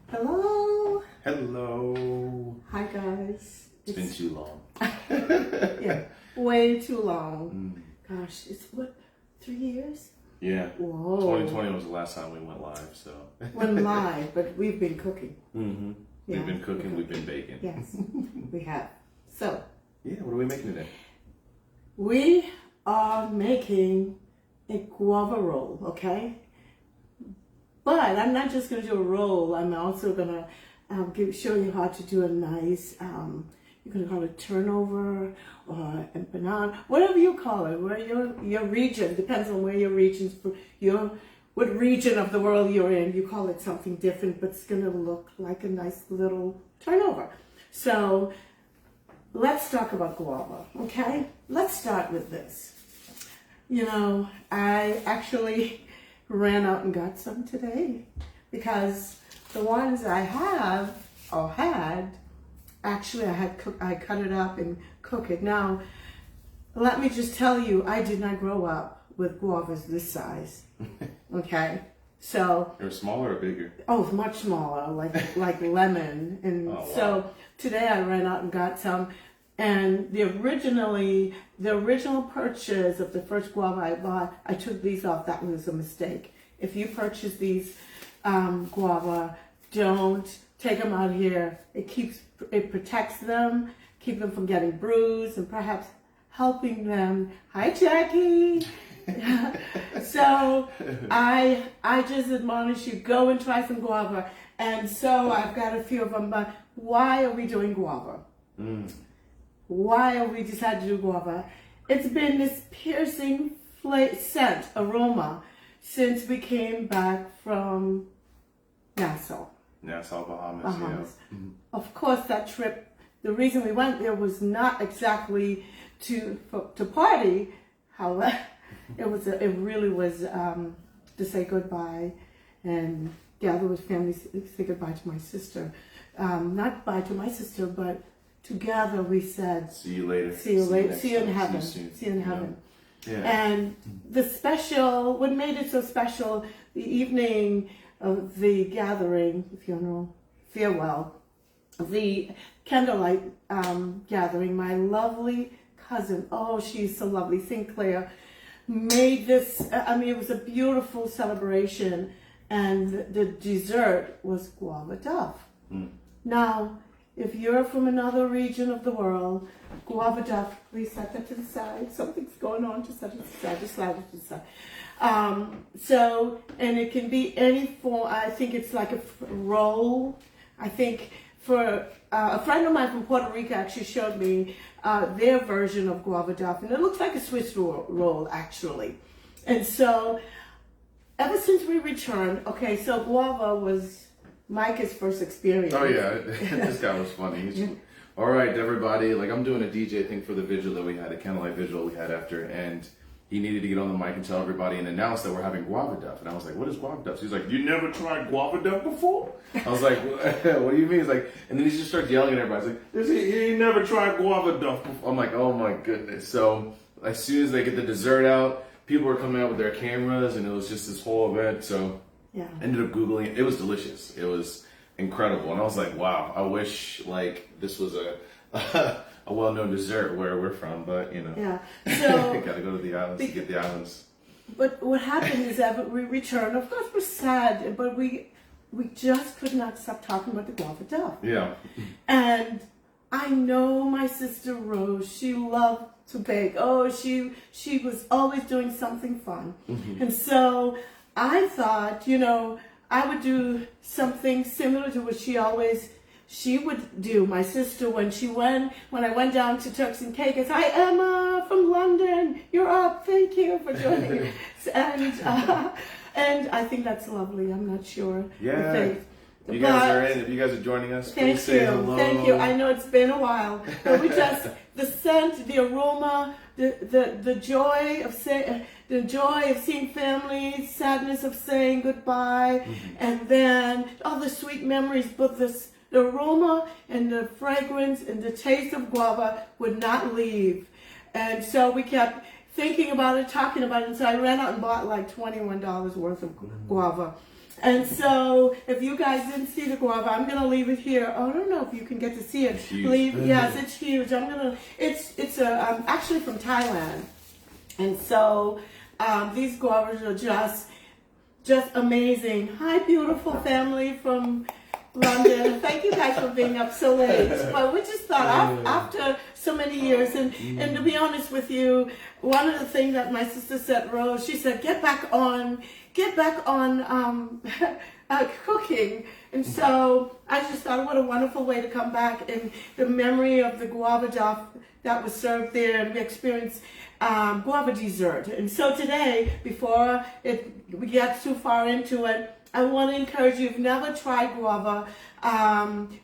Hello. Hello. Hi guys. It's been too long. Yeah, way too long. Gosh, it's what, 3 years? Yeah. Whoa. 2020 was the last time we went live, so. Went live, but we've been cooking. Mm-hmm. Yeah, we've been cooking, we've been baking. Yes, we have. So. Yeah, what are we making today? We are making a guava roll, okay? But I'm not just going to do a roll. I'm also going to show you how to do a nice, you can call it turnover or empanada, whatever you call it. Where your region depends on where your region's what region of the world you're in. You call it something different, but it's going to look like a nice little turnover. So let's talk about guava, okay? Let's start with this. You know, I actually ran out and got some today because the ones I have or had, actually I cut it up and cook it. Now, let me just tell you, I did not grow up with guavas this size. Okay, so They're smaller or bigger? Oh, much smaller, like lemon. And wow. So today I ran out and got some. And the original purchase of the first guava I bought, I took these off. That was a mistake. If you purchase these guava, don't take them out here. It protects them, keep them from getting bruised, and perhaps helping them. Hi, Jackie. So I just admonish you, go and try some guava. And so I've got a few of them. But why are we doing guava? Why have we decided to do guava? It's been this piercing scent, aroma, since we came back from Nassau, Bahamas. Yeah. Of course, that trip, the reason we went there was not exactly to party. However, it really was to say goodbye and gather with family, say goodbye to my sister. Not bye to my sister, but together we said, see you later. See you later. See you in time. heaven. See you in heaven. Yeah. And what made it so special, the evening of the gathering, funeral, farewell, the candlelight gathering, my lovely cousin, oh, she's so lovely, Sinclair, made this, it was a beautiful celebration, and the dessert was guava duff. Now, if you're from another region of the world, guava duff, please set that to the side. Something's going on, just set it to the side, just slide it to the side. And it can be any form. I think it's like a roll. I think for a friend of mine from Puerto Rico actually showed me their version of guava duff, and it looks like a Swiss roll actually. And so, ever since we returned, okay, so guava was Micah's first experience. Oh yeah, this guy was funny. All right, everybody. Like, I'm doing a DJ thing for the vigil that we had, a candlelight vigil we had after, and he needed to get on the mic and tell everybody and announce that we're having guava duff. And I was like, "What is guava duff?" So he's like, "You never tried guava duff before?" I was like, "What do you mean?" He's like, and then he just starts yelling at everybody. He's like, "He never tried guava duff before." I'm like, "Oh my goodness!" So as soon as they get the dessert out, people were coming out with their cameras, and it was just this whole event. So. Yeah. Ended up Googling it. It was delicious. It was incredible. And I was like, wow, I wish like this was a well-known dessert where we're from, but you know. Yeah. So gotta go to the islands to get the islands. But what happened is that we returned. Of course we're sad, but we just could not stop talking about the guava duff. Yeah. And I know my sister Rose, she loved to bake. Oh, she was always doing something fun. And so I thought, I would do something similar to what she would do. My sister, when I went down to Turks and Caicos, "Hi Emma from London, you're up. Thank you for joining." And I think that's lovely. I'm not sure. Yeah. You guys are in. If you guys are joining us, please say hello. Thank you. I know it's been a while, but the scent, the aroma, the joy of seeing family, sadness of saying goodbye, and then all the sweet memories. But the aroma and the fragrance and the taste of guava would not leave, and so we kept thinking about it, talking about it. And so I ran out and bought like $21 worth of guava. And so, if you guys didn't see the guava, I'm gonna leave it here. Oh, I don't know if you can get to see it. Yes, it's huge. It's actually from Thailand, and so these guavas are just amazing. Hi, beautiful family from London. Thank you guys for being up so late. But we just thought after so many years, and to be honest with you, one of the things that my sister said, Rose, she said, get back on cooking. And so I just thought, what a wonderful way to come back in the memory of the guava duff that was served there, and we experienced guava dessert. And so today, before we get too far into it, I want to encourage you, if you've never tried guava,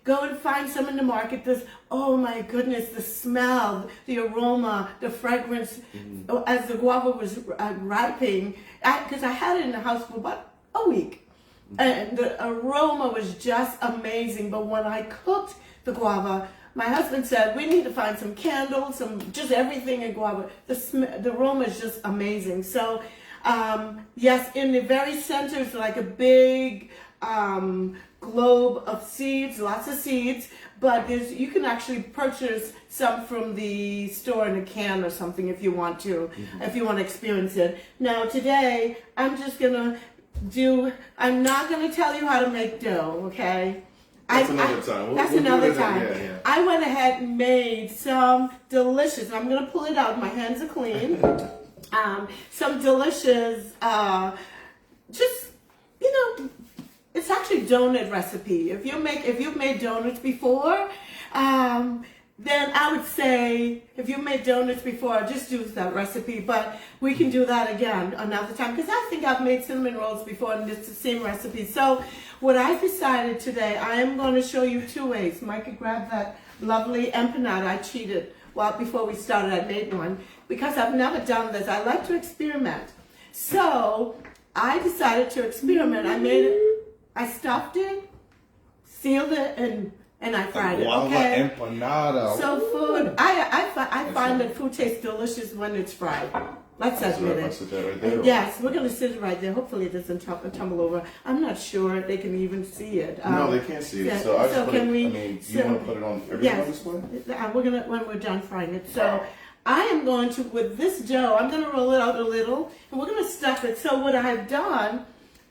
go and find some in the market. Oh my goodness, the smell, the aroma, the fragrance, as the guava was ripening, because I had it in the house for about a week. And the aroma was just amazing. But when I cooked the guava, my husband said, we need to find some candles, just everything in guava. The aroma is just amazing. So, yes, in the very center is like a big globe of seeds, lots of seeds, but you can actually purchase some from the store in a can or something if you want to, if you want to experience it. Now today, I'm not going to tell you how to make dough, okay? That's another time. That's another time. Yeah. I went ahead and made some delicious, I'm going to pull it out, my hands are clean. Some delicious, it's actually donut recipe. If you've made donuts before, then I would say, if you've made donuts before, just use that recipe. But we can do that again another time, because I think I've made cinnamon rolls before, and it's the same recipe. So what I decided today, I am going to show you 2 ways. Mike could grab that lovely empanada. I cheated. Well, before we started, I made one, because I've never done this. I like to experiment. So I decided to experiment. I made it, I stuffed it, sealed it, and I fried it. Okay. Empanada. So food, I find that food tastes delicious when it's fried. Let's admit it. Sit that right there. Yes, we're going to sit it right there. Hopefully it doesn't tumble over. I'm not sure they can even see it. No, they can't see it. So I just put it, you want to put it on everything on display? We're going to, when we're done frying it. So I am going to, with this dough, I'm going to roll it out a little, and we're going to stuff it. So what I've done,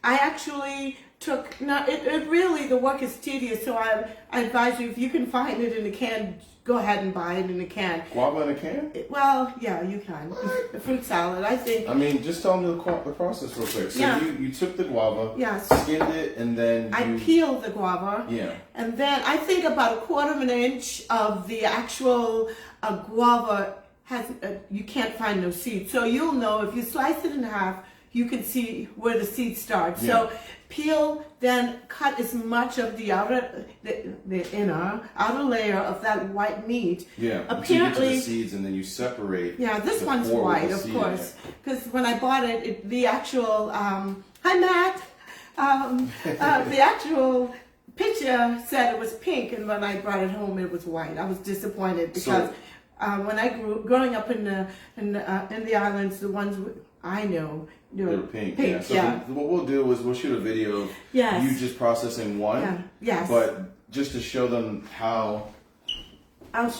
I actually took, really, the work is tedious, so I advise you, if you can find it in a can, go ahead and buy it in a can. Guava in a can? Well, yeah, you can. The fruit salad, I think. Just tell them the process real quick. So you took the guava, yes, skinned it, and then I peeled the guava. Yeah. And then I think about 1/4 inch of the actual guava you can't find no seeds. So you'll know if you slice it in half, you can see where the seeds start. Yeah. So peel, then cut as much of the inner outer layer of that white meat. Yeah. Apparently, you get to the seeds, and then you separate. Yeah, this one's white, of course, because when I bought it, the actual hi Matt, the actual picture said it was pink, and when I brought it home, it was white. I was disappointed because when I growing up in the islands, the ones I know. They're pink. Yeah. So what we'll do is we'll shoot a video of you just processing one. Yeah. Yes. But just to show them how the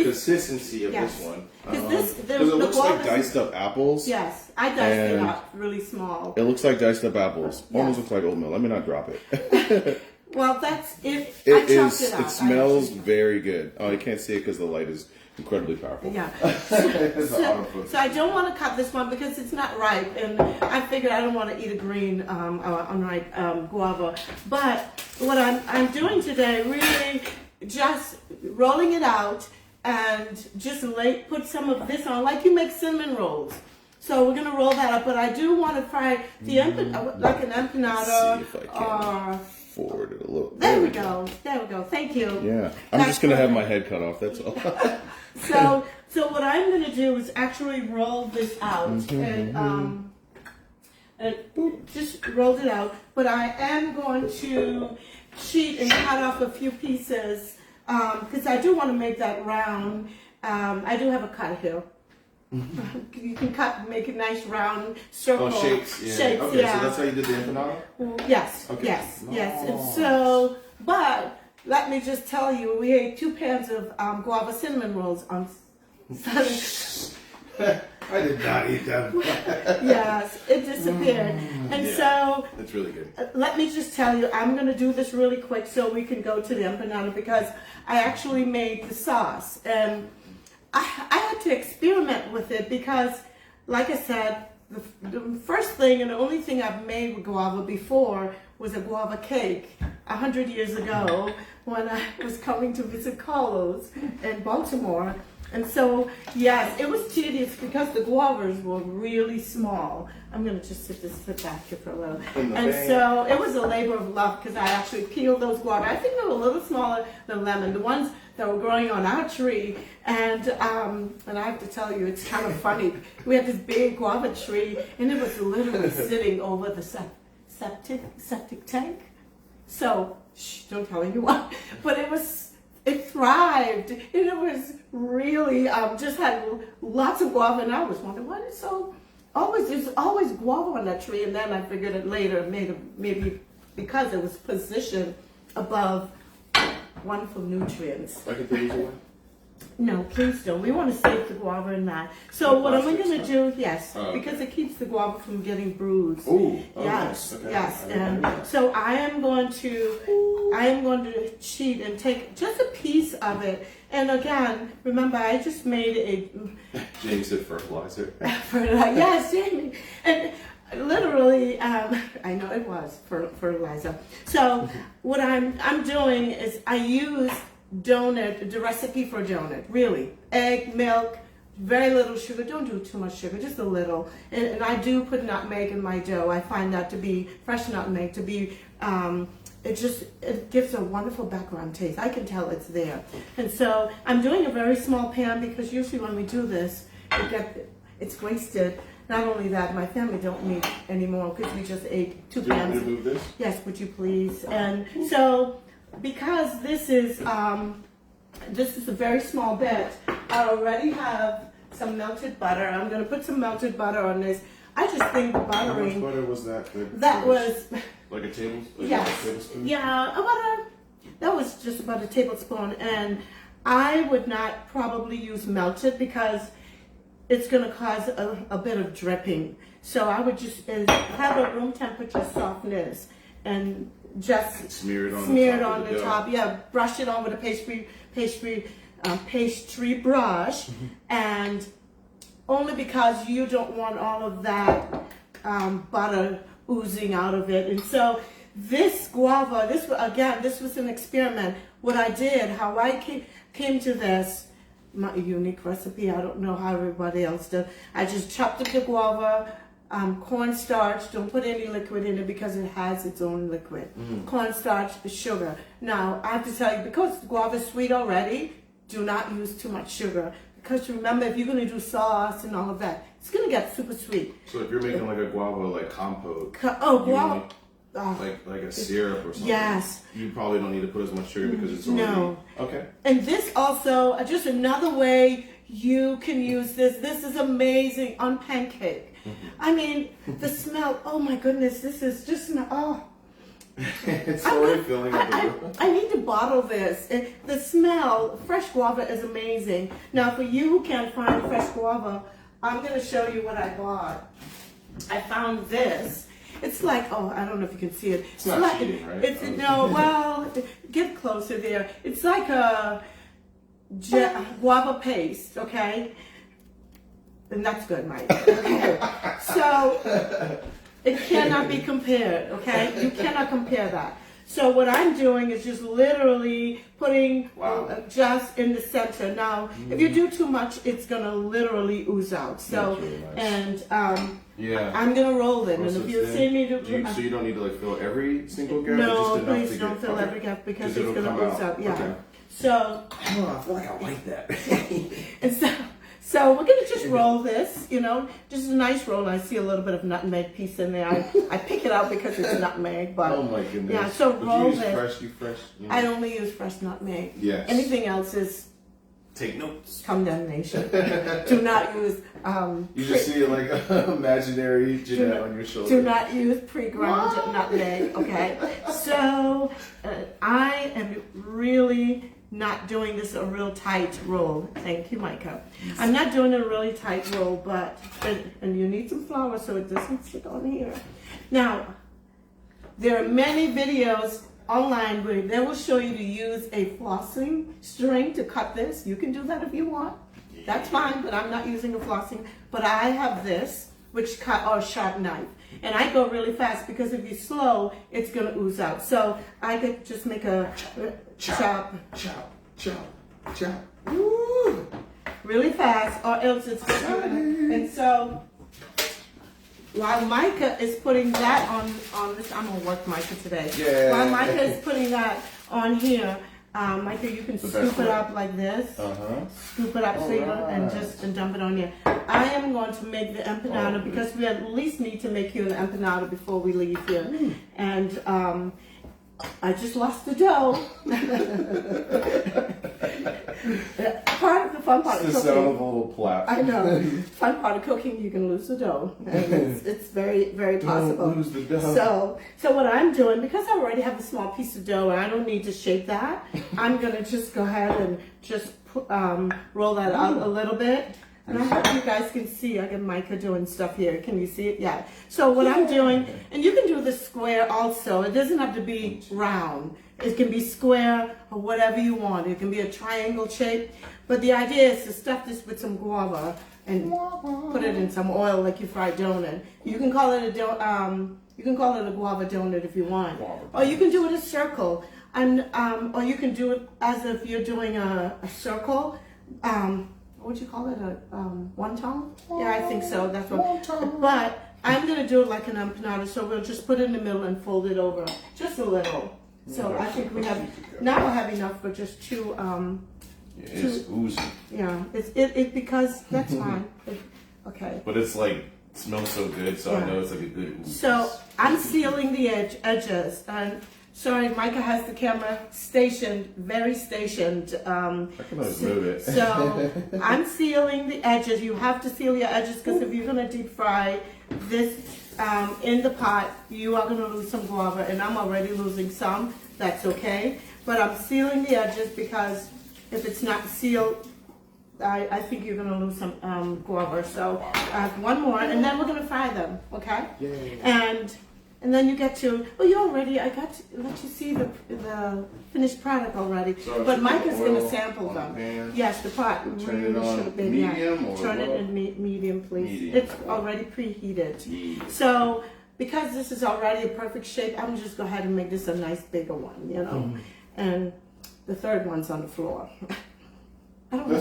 consistency of this one. Because it looks like diced up apples. Yes, I diced it up really small. It looks like diced up apples. Almost looks like oatmeal. Let me not drop it. Well, that's if I chopped it up. It smells very good. Oh, I can't see it because the light is incredibly powerful. Yeah. So I don't want to cut this one because it's not ripe, and I figured I don't want to eat a green unripe guava. But what I'm doing today, really just rolling it out and just put some of this on, like you make cinnamon rolls. So we're gonna roll that up, but I do want to fry the like an empanada. See if I can forward it a little. There we go. There we go. Thank you. Yeah, I'm just gonna have my head cut off. That's all. So what I'm gonna do is actually roll this out and just rolled it out. But I am going to sheet and cut off a few pieces because I do want to make that round. I do have a cut here. You can cut, make a nice round circle. Oh, shapes. Yeah. Shapes, Okay, yeah. so that's how you did the empanada? Yes, Okay. yes, yes. And Nice. so, but let me just tell you, we ate 2 pans of guava cinnamon rolls on Sunday. I did not eat them. Yes, it disappeared. And Yeah. so, It's really good. let me just tell you, I'm going to do this really quick so we can go to the empanada because I actually made the sauce. And I had to experiment with it because, like I said, the first thing and the only thing I've made with guava before was a guava cake 100 years ago when I was coming to visit Carlos in Baltimore. And so, yes, it was tedious because the guavas were really small. I'm going to just sit back here for a little. And so it was a labor of love because I actually peeled those guavas. I think they were a little smaller than lemon, the ones that were growing on our tree. And I have to tell you, it's kind of funny. We had this big guava tree, and it was literally sitting over the septic tank. So, shh, don't tell anyone. But it thrived, and it was really just had lots of guava, and I was wondering why there's always guava on that tree. And then I figured it later, maybe because it was positioned above wonderful nutrients. I can throw these away? No, please don't. We want to save the guava in that. So what am I going to do? Yes, Oh, okay. because it keeps the guava from getting bruised. Ooh. Oh, Yes, nice. Okay. yes. I didn't And know that. so I am going to cheat and take just a piece of it. And again, remember, I just made Jamie said fertilizer. yes, Jamie. And literally, I know it was fertilizer. So what I'm doing is I use donut, the recipe for donut, really. Egg, milk, very little sugar. Don't do too much sugar, just a little. And I do put nutmeg in my dough. I find that to be fresh nutmeg to be it gives a wonderful background taste. I can tell it's there. And so I'm doing a very small pan because usually when we do this, it's wasted. Not only that, my family don't need anymore because we just ate 2 Do you want me pans. to move this? Yes, would you please? And so because this is a very small bit, I already have some melted butter. I'm going to put some melted butter on this. I just think the How much buttering, butter was that? that was, Like a tablespoon? yes, yeah, that was just about a tablespoon. And I would not probably use melted because it's going to cause a bit of dripping. So I would just have a room temperature softness and just Smear it on the top. Yeah, brush it on with a pastry brush, and only because you don't want all of that butter oozing out of it. And so this guava, this was an experiment. What I did, how I came to this, my unique recipe. I don't know how everybody else does. I just chopped up the guava, cornstarch. Don't put any liquid in it because it has its own liquid. Cornstarch, sugar. Now I have to tell you, because guava is sweet already, do not use too much sugar. Because remember, if you're going to do sauce and all of that, it's going to get super sweet. So if you're making like a guava compote, Guava. like a syrup or something. Yes. You probably don't need to put as much sugar because it's already. No. Okay. And this also, just another way you can use this. This is amazing on pancake. I mean, the smell, oh my goodness, this is just, It's already filling up the room. I need to bottle this. The smell, fresh guava is amazing. Now, for you who can't find fresh guava, I'm going to show you what I bought. I found this. It's like, I don't know if you can see it. It's not like, cheating, right? Well, get closer there. It's like a guava paste, okay? And that's good, Mike. Okay. So, it cannot be compared, okay? You cannot compare that. So what I'm doing is just literally putting just in the center. Now, if you do too much, it's gonna literally ooze out. So, That's really nice. And Yeah. I'm gonna roll it. And So if you see me do, so you don't need to fill every single gap? no, just enough please to don't get, fill every gap because it's it'll gonna come ooze out. Yeah. Okay. So, I don't know, I feel like I like that. and so we're gonna just roll this, just a nice roll. I see a little bit of nutmeg piece in there. I pick it out because it's nutmeg, but Oh my goodness. yeah. So But roll you use this. fresh. I only use fresh nutmeg. Yes. Anything else is Take notes. Condemnation. Do not use. You just see it like imaginary Gennette on your shoulder. Do not use pre-ground nutmeg. Okay. So I am really not doing this a real tight roll. Thank you, Micah. I'm not doing a really tight roll, but and you need some flour so it doesn't stick on here. Now, there are many videos online where they will show you to use a flossing string to cut this. You can do that if you want. That's fine, but I'm not using a flossing. But I have this, which cut or sharp knife. And I go really fast because if you're slow, it's gonna ooze out. So I could just make a chop, Woo, really fast, or else it's and so while Micah is putting that on this, I'm gonna work Micah today. Yeah. While Micah is putting that on here, Micah, you can scoop it up like this. Scoop it up and dump it on here. I am going to make the empanada because we at least need to make you an empanada before we leave here. And I just lost the dough. Part of the fun part of cooking. The sound of a little plap. I know. Fun part of cooking, you can lose the dough. And it's very, very possible. Don't lose the dough. So what I'm doing, because I already have a small piece of dough and I don't need to shape that, I'm gonna just go ahead and just roll that out a little bit. And I hope you guys can see. I got Micah doing stuff here. Can you see it? Yeah. So what I'm doing, and you can do the square also. It doesn't have to be round. It can be square or whatever you want. It can be a triangle shape. But the idea is to stuff this with some guava and put it in some oil like you fry donut. You can call it a guava donut if you want, or you can do it a circle, and or you can do it as if you're doing a circle. What would you call it? A wonton? Yeah, I think so. That's what. But I'm gonna do it like an empanada. So we'll just put it in the middle and fold it over just a little. So I think we have now. I have enough for just two. It's oozing. Yeah, it's because that's fine. Okay. But it's like smells so good, so I know it's like a good ooze. So I'm sealing the edges and. Sorry, Micah has the camera stationed, very stationed. I can always move it. So I'm sealing the edges. You have to seal your edges because if you're gonna deep fry this in the pot, you are gonna lose some guava, and I'm already losing some. That's okay. But I'm sealing the edges because if it's not sealed, I think you're gonna lose some guava. So one more, and then we're gonna fry them. Okay? Yay. And then you get to, I got to let you see the finished product already. So but Micah's going to sample them. Yes, the pot turn really it on should have been medium or turn low? it in medium, please. Medium. It's already preheated. Yeah. So because this is already a perfect shape, I'm just go ahead and make this a nice bigger one, you know. And the third one's on the floor. I don't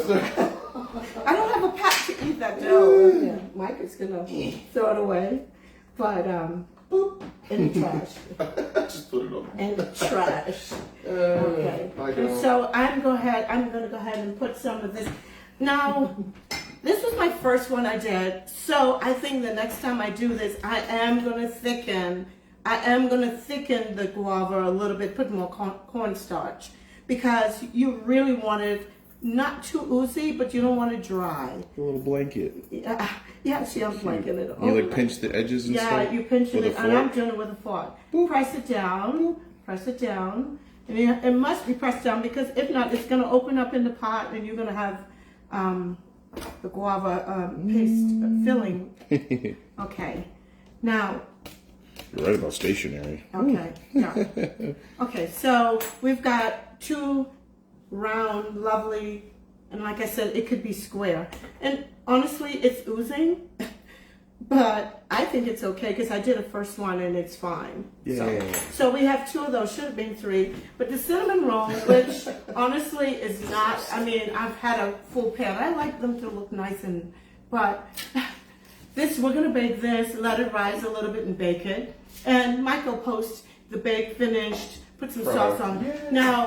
have a pat to eat that dough. Yeah, Micah's going to throw it away. But boop, in the trash. Just put it on. In the trash. Okay. And so I'm going to go ahead and put some of this. Now, this was my first one I did. So I think the next time I do this, I am going to thicken the guava a little bit, put more cornstarch, because you really want it not too oozy, but you don't want it dry. A little blanket. Yeah, see, I'm blanking it. You like pinch the edges and stuff? Yeah, you pinch it, with and I'm doing it with a fork. Boop. Press it down, and it must be pressed down because if not, it's going to open up in the pot, and you're going to have the guava paste filling. Okay, now. You're right about stationery. Okay, yeah. Okay, so we've got two round, lovely, and like I said, it could be square. And honestly, it's oozing, but I think it's okay because I did a first one and it's fine. Yeah. So we have two of those, should have been three. But the cinnamon roll, which honestly is not, I mean, I've had a full pan. I like them to look nice, but this, we're gonna bake this, let it rise a little bit and bake it. And Michael posts the bake finished, put some sauce on. Yeah. Now,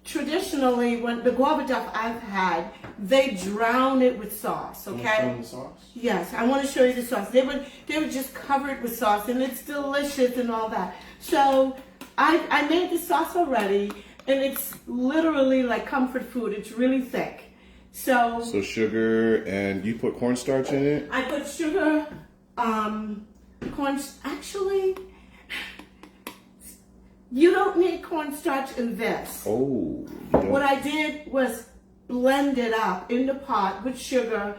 traditionally, when the guava duff I've had, they drown it with sauce. Okay. Can you show the sauce? Yes, I want to show you the sauce. They would just cover it with sauce, and it's delicious and all that. So I made the sauce already, and it's literally like comfort food. It's really thick. So sugar, and you put cornstarch in it? I put sugar, actually, you don't need cornstarch in this. Oh. What I did was blend it up in the pot with sugar,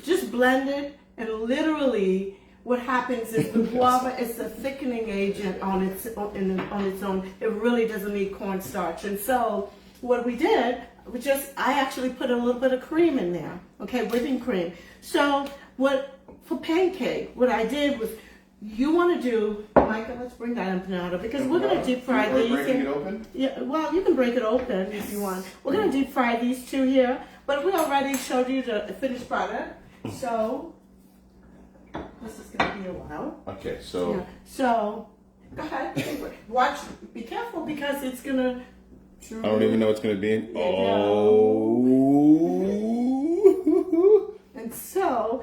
just blend it, and literally what happens is the guava is a thickening agent on its own. It really doesn't need cornstarch. And so what we did, I actually put a little bit of cream in there, okay, whipping cream. So for pancake, what I did was, you want to do, Micah, let's bring that empanada, because we're going to deep fry these. Breaking it open? Yeah, well, you can break it open if you want. We're going to deep fry these two here, but we already showed you the finished product, so this is going to be a while. Okay, so. Yeah. So, go ahead. Watch, be careful, because it's going to. I don't even know what's going to be in. Oh. And so,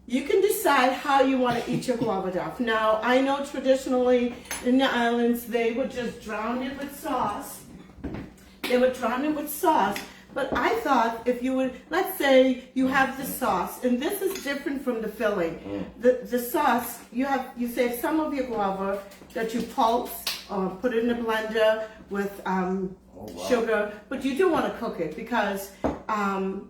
you can decide how you want to eat your guava duff. Now, I know traditionally in the islands, they would just drown it with sauce. But I thought if you would, let's say you have the sauce, and this is different from the filling. The sauce, you save some of your guava that you pulse or put it in a blender with sugar, but you do want to cook it, because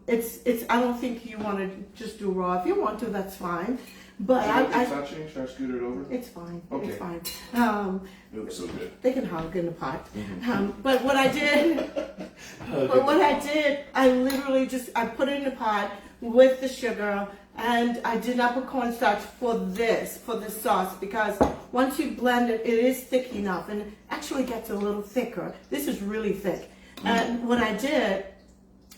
it's I don't think you want to just do raw. If you want to, that's fine. But touching? Should I scoot it over? It's fine. Okay. It's fine. It looks so good. They can hug in the pot. But what I did, I literally I put it in the pot with the sugar, and I did not put cornstarch for the sauce, because once you blend it, it is thick enough, and it actually gets a little thicker. This is really thick. And what I did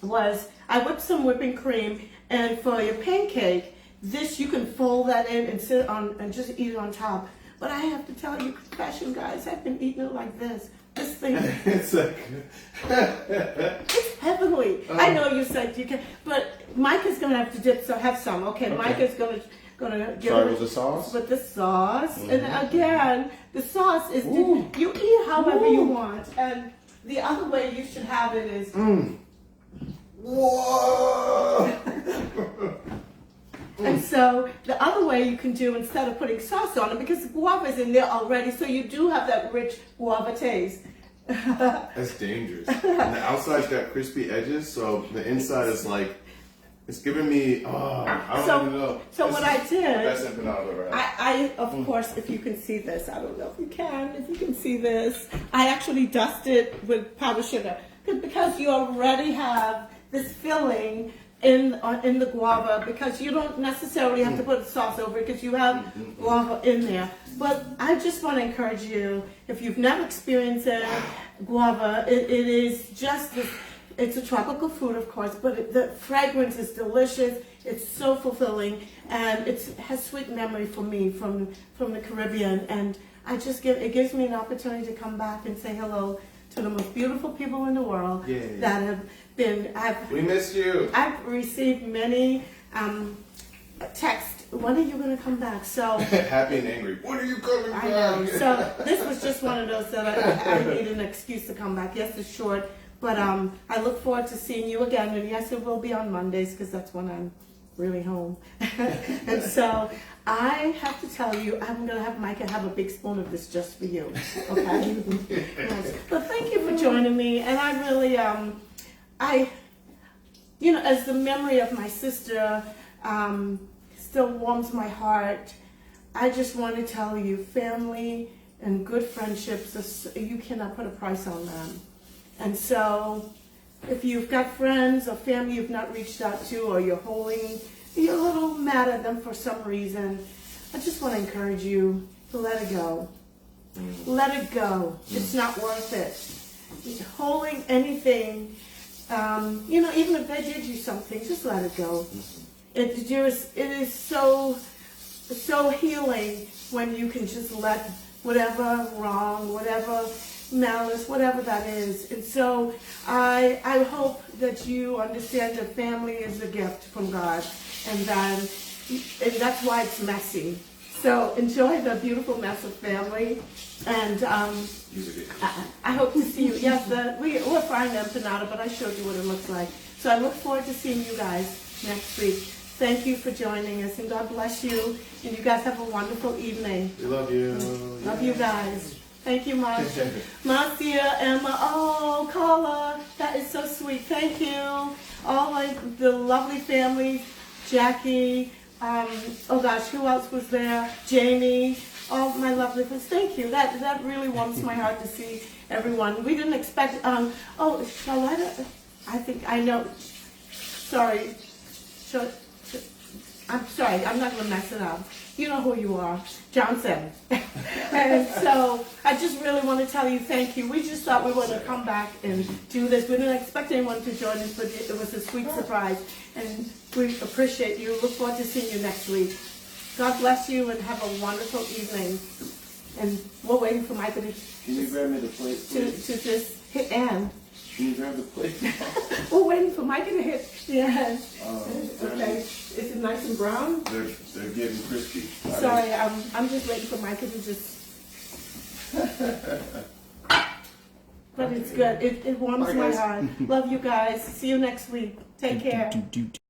was I whipped some whipping cream, and for your pancake, this you can fold that in and sit on and just eat it on top. But I have to tell you, confession, guys, I've been eating it like this. This thing, it's like it's heavenly. I know you said you can, but Micah's gonna have to have some. Okay, Micah's gonna give Sorry, it with the sauce? with the sauce, and again, the sauce is you eat however you want, and the other way you should have it is. Whoa! And so the other way you can do, instead of putting sauce on it, because guava is in there already, so you do have that rich guava taste. That's dangerous. And the outside's got crispy edges, so the inside is like, it's giving me, I don't even know. So what I did, Best empanada I've ever had. of course, if you can see this, I don't know if you can see this, I actually dusted with powdered sugar, because you already have this filling in the guava, because you don't necessarily have to put a sauce over it, because you have guava in there. But I just want to encourage you, if you've never experienced it, guava, it is just this, it's a tropical fruit, of course, but the fragrance is delicious. It's so fulfilling, and it has sweet memory for me from the Caribbean, and it gives me an opportunity to come back and say hello to the most beautiful people in the world that have been. We missed you. I've received many texts. When are you going to come back? So happy and angry. When are you coming back? I know. So this was just one of those that I need an excuse to come back. Yes, it's short, but I look forward to seeing you again. And yes, it will be on Mondays, because that's when I'm really home. And so I have to tell you, I'm going to have Micah have a big spoon of this just for you. Okay? Yes. But thank you for joining me. And I really, as the memory of my sister still warms my heart, I just want to tell you, family and good friendships, you cannot put a price on them. And so if you've got friends or family you've not reached out to, or you're a little mad at them for some reason, I just want to encourage you to let it go. Let it go. It's not worth it. Holding anything, even if they did you something, just let it go. It is so healing when you can just let whatever wrong, whatever malice, whatever that is. And so I hope that you understand that family is a gift from God, and that's why it's messy. So enjoy the beautiful mess of family, and I hope to see you. Yes, we're frying the empanada, but I showed you what it looks like. So I look forward to seeing you guys next week. Thank you for joining us, and God bless you. And you guys have a wonderful evening. We love you. Love you guys. Thank you, Marcia, Emma, oh, Carla, that is so sweet. Thank you. All the lovely families, Jackie, oh gosh, who else was there? Jamie, all my lovely friends. Thank you. That really warms my heart to see everyone. We didn't expect, oh, Charlotta, I think I know. Sorry. I'm sorry, I'm not going to mess it up. You know who you are, Johnson. And so I just really want to tell you thank you. We just thought we were going to come back and do this. We didn't expect anyone to join us, but it was a sweet surprise. And we appreciate you. Look forward to seeing you next week. God bless you and have a wonderful evening. And we're waiting for Micah to... Can you grab me the plate, please? To just hit Ann. Can you grab the plate? We're waiting for Micah to hit. Yes. Okay. Is it nice and brown? They're getting crispy. Sorry, I'm just waiting for Micah to just... But it's good. It warms my heart. Love you guys. See you next week. Take care.